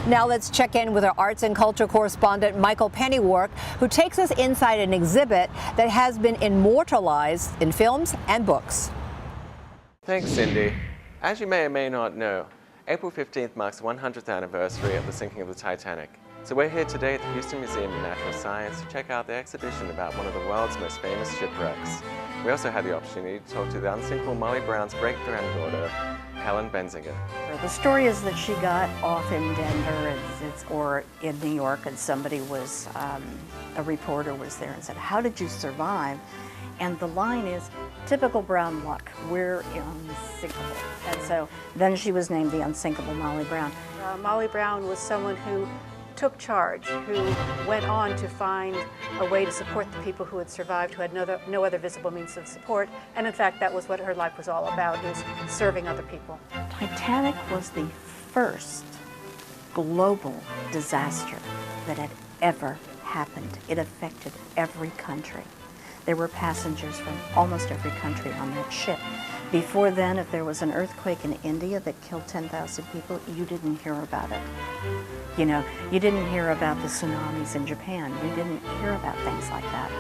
Now let's check in with our arts and culture correspondent, Michael Pennywark, who takes us inside an exhibit that has been immortalized in films and books. Thanks, Cindy. As you may or may not know, April 15th marks the 100th anniversary of the sinking of the Titanic. So we're here today at the Houston Museum of Natural Science to check out the exhibition about one of the world's most famous shipwrecks. We also had the opportunity to talk to the unsinkable Molly Brown's great-granddaughter, Helen Benziger. The story is that she got off in Denver or in New York, and somebody was, a reporter was there and said, "How did you survive?" And the line is, "Typical Brown luck, we're unsinkable." And so then she was named the unsinkable Molly Brown. Molly Brown was someone who took charge, who went on to find a way to support the people who had survived, who had no other visible means of support. And in fact, that was what her life was all about, is serving other people. Titanic was the first global disaster that had ever happened. It affected every country. There were passengers from almost every country on that ship. Before then, if there was an earthquake in India that killed 10,000 people, you didn't hear about it. You know, you didn't hear about the tsunamis in Japan. You didn't hear about things like that.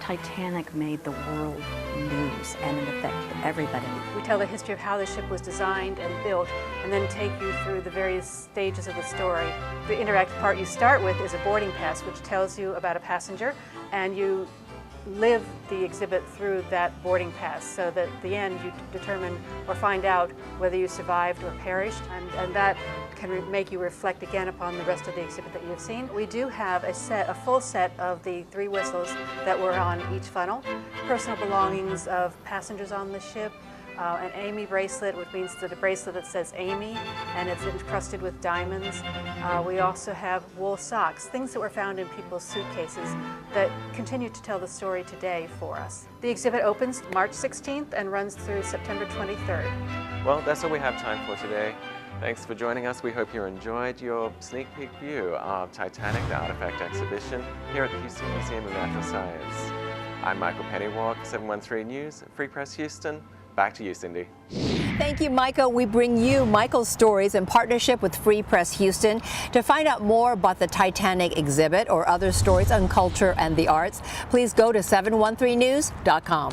Titanic made the world news, and it affected everybody. We tell the history of how the ship was designed and built, and then take you through the various stages of the story. The interactive part you start with is a boarding pass, which tells you about a passenger, and you live the exhibit through that boarding pass, so that at the end you determine or find out whether you survived or perished, and that can make you reflect again upon the rest of the exhibit that you've seen. We do have a full set of the 3 whistles that were on each funnel, personal belongings of passengers on the ship, an Amy bracelet, which means that a bracelet that says Amy, and it's encrusted with diamonds. We also have wool socks, things that were found in people's suitcases that continue to tell the story today for us. The exhibit opens March 16th and runs through September 23rd. Well, that's all we have time for today. Thanks for joining us. We hope you enjoyed your sneak peek view of Titanic, the Artifact exhibition, here at the Houston Museum of Natural Science. I'm Michael Pennywark, 713 News, Free Press Houston. Back to you, Cindy. Thank you, Michael. We bring you Michael's stories in partnership with Free Press Houston. To find out more about the Titanic exhibit or other stories on culture and the arts, please go to 713news.com.